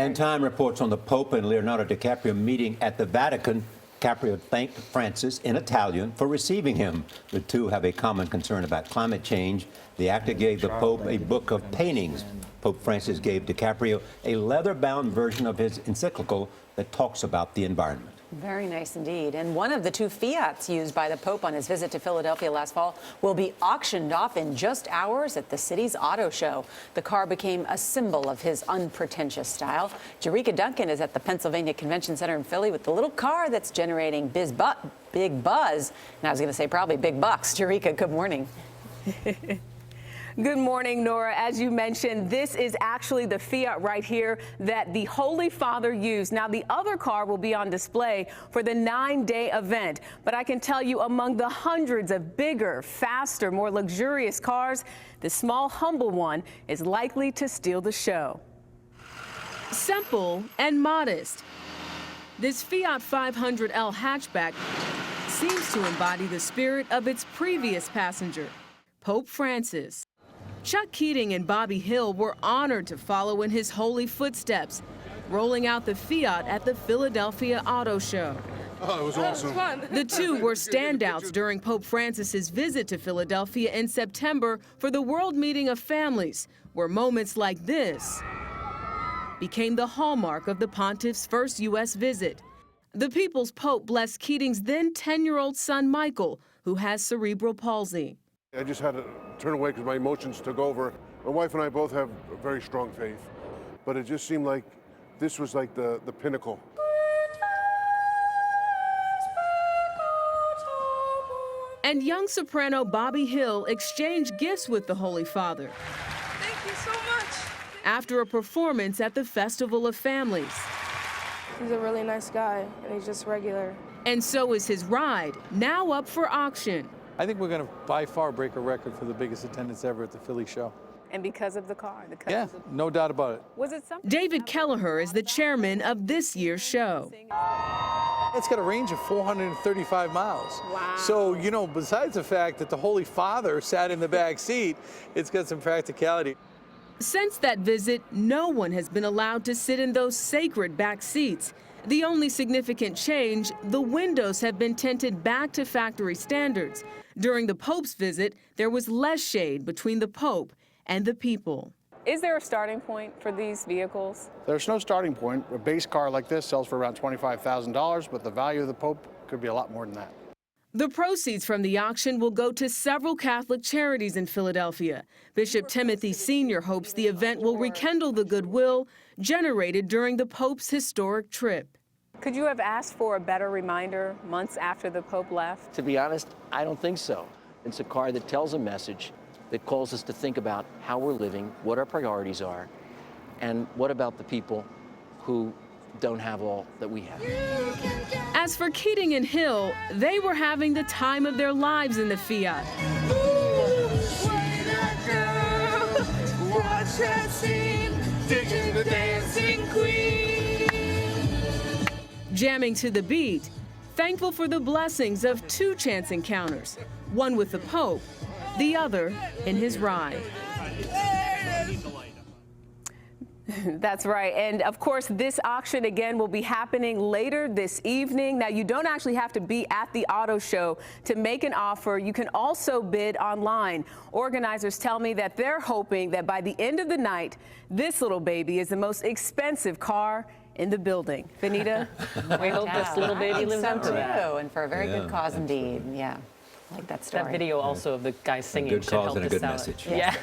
And Time reports on the Pope and Leonardo DiCaprio meeting at the Vatican. DiCaprio thanked Francis in Italian for receiving him. The two have a common concern about climate change. The actor gave the Pope a book of paintings. Pope Francis gave DiCaprio a leather-bound version of his encyclical that talks about the environment. Very nice indeed. And one of the two Fiats used by the Pope on his visit to Philadelphia last fall will be auctioned off in just hours at the city's auto show. The car became a symbol of his unpretentious style. Jericka Duncan is at the Pennsylvania Convention Center in Philly with the little car that's generating big buzz. And I was going to say probably big bucks. Jericka, good morning. Good morning, Nora. As you mentioned, this is actually the Fiat right here that the Holy Father used. Now, the other car will be on display for the 9-day event. But I can tell you, among the hundreds of bigger, faster, more luxurious cars, the small, humble one is likely to steal the show. Simple and modest. This Fiat 500L hatchback seems to embody the spirit of its previous passenger, Pope Francis. Chuck Keating and Bobby Hill were honored to follow in his holy footsteps, rolling out the Fiat at the Philadelphia Auto Show. Oh, it was awesome. The two were standouts during Pope Francis's visit to Philadelphia in September for the World Meeting of Families, where moments like this became the hallmark of the pontiff's first U.S. visit. The People's Pope blessed Keating's then 10-year-old son, Michael, who has cerebral palsy. I just had to turn away because my emotions took over. My wife and I both have a very strong faith, but it just seemed like this was like the pinnacle. And young soprano Bobby Hill exchanged gifts with the Holy Father. Thank you so much. After a performance at the Festival of Families. He's a really nice guy, and he's just regular. And so is his ride, now up for auction. I think we're going to by far break a record for the biggest attendance ever at the Philly show. And because of the car. Yeah, no doubt about it. Was it something? David Kelleher is the chairman of this year's show. It's got a range of 435 miles. Wow. So, you know, besides the fact that the Holy Father sat in the back seat, it's got some practicality. Since that visit, no one has been allowed to sit in those sacred back seats. The only significant change, the windows have been tinted back to factory standards. During the Pope's visit, there was less shade between the Pope and the people. Is there a starting point for these vehicles? There's no starting point. A base car like this sells for around $25,000, but the value of the Pope could be a lot more than that. The proceeds from the auction will go to several Catholic charities in Philadelphia. Bishop Timothy Sr. hopes the event will rekindle the goodwill generated during the Pope's historic trip. Could you have asked for a better reminder months after the Pope left? To be honest, I don't think so. It's a car that tells a message that calls us to think about how we're living, what our priorities are, and what about the people who don't have all that we have. As for Keating and Hill, they were having the time of their lives in the Fiat. Jamming to the beat, thankful for the blessings of two chance encounters, one with the Pope, the other in his ride. That's right. And of course, this auction again will be happening later this evening. Now, you don't actually have to be at the auto show to make an offer. You can also bid online. Organizers tell me that they're hoping that by the end of the night, this little baby is the most expensive car in the building. Benita? We hope this little baby lives up to that. And for a very good cause indeed. Yeah, I like that story. That video also of the guy singing Good should cause help and a to good sell message. it. Yeah.